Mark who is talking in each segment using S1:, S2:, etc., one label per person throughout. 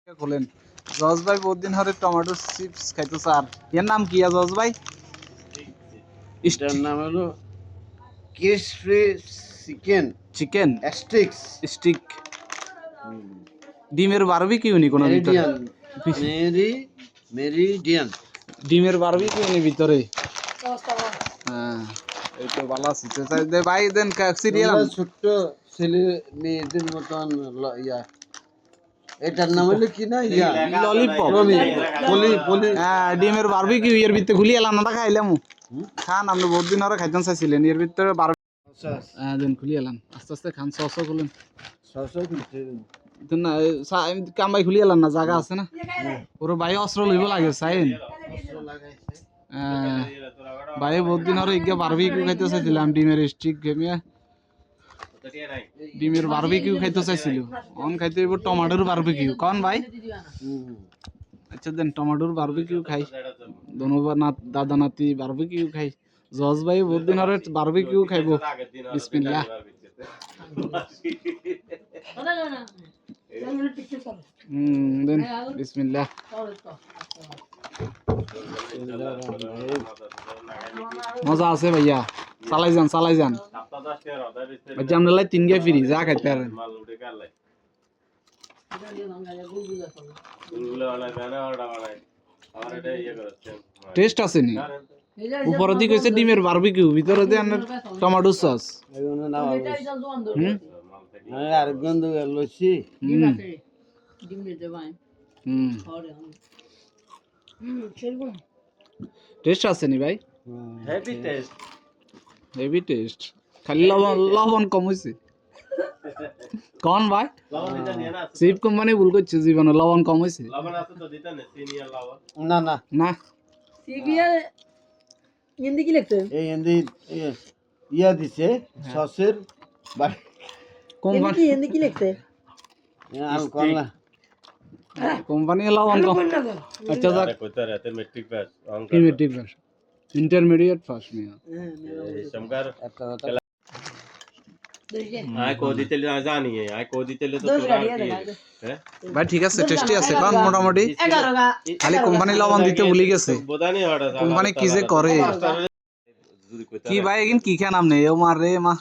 S1: খোলেন জজ ভাই বহুত দিন ধরে টমেটো চিপস খাইতেছে। আর এর নাম কি জজ ভাই?
S2: এটার নাম হলো crispy chicken
S1: chicken
S2: sticks
S1: stick. ডিমের বারবিকিউ নি কোনো ভিতরে?
S2: মেরিডিয়ান
S1: ডিমের বারবিকিউ নি ভিতরে? হ্যাঁ এই তো ভালো আছে। ভাই দেন সিরিয়াল
S2: ছোট্ট ছেলে মেয়েদের মতন ইয়া। এটার নাম হলো কি না ইয়া
S1: ললিপপ। হ্যাঁ ডিমের বারবিকিউ এর ভিতরে খুলি এলাম না খাইলাম। খান আপনি বহুত দিন ধরে খাইতেন চাইছিলেন এর ভিতরে হ্যাঁ দেন খুলি এলাম আস্তে আস্তে খান। সসও খুলেন না কামাই খুলি এলাম না জায়গা আছে না ওর ভাই অস্ত্র লইব লাগে চাইন। ভাই বহুত দিন ধরে ইগে বারবিকিউ খাইতে চাইছিলাম ডিমের স্টিক গেমিয়া ডিমের বারবিকিউ খাইতে চাইছিল অন খাইতে হইব টমেটোর বারবিকিউ কোন ভাই? আচ্ছা দেন টমেটোর বারবিকিউ খাই দোনো দাদা নাতি বারবিকিউ খাই। জজ ভাই বহুত দিন ধরে বারবিকিউ খাইবো। বিসমিল্লাহ। দেন বিসমিল্লাহ। মজা আছে ভাইয়া চালাই যান চালাই যান। আচ্ছা আমরা লাই 3 গে ফ্রি যা খাইতে পারেন। টেস্ট আছে নি? উপরে দিকে হইছে ডিমের বারবিকিউ ভিতরে দিয়ে আনার টমেটো সস।
S2: আর গন্ধ লইছি
S1: টেস্ট আছে নি ভাই?
S2: Heavy taste
S1: heavy taste. খালি লবণ লবণ কম হইছে কোন ভাই? চিপ কোম্পানি ভুল করছে জীবনে লবণ কম হইছে।
S3: লবণ আছে তো দিতে না চিনি আর লবণ
S2: না না
S1: না
S4: সিবিআর হিন্দি কি লিখছে?
S2: এই হিন্দি ইয়া দিছে সসের
S1: কোম্পানি
S4: হিন্দি কি লিখছে?
S2: আলকোহল
S1: কোম্পানি লবণ কম। আচ্ছা যাক
S3: কইতে রাতে মেট্রিক পাস
S1: কি মেট্রিক পাস ইন্টারমিডিয়েট পাস মিয়া
S3: समकार
S2: একটা
S3: আয় কো দিতেলে জানি আয় কো দিতেলে তো তোরা হ্যাঁ
S1: ভাই ঠিক আছে টেস্টি আছে কারণ মোটামুটি খালি কোম্পানি লবণ দিতে ভুলে গেছে।
S3: বোদানি অর্ডার
S1: কোম্পানি কি যে করে কি ভাই এগিন কি খান আপনি ও মার রে মা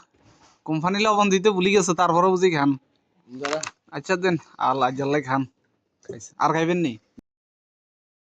S1: কোম্পানি লবণ দিতে ভুলে গেছে তারপরে বুঝি খান। আচ্ছা দেন আল্লাহ জাল্লাই খান আর খাইবেন নি?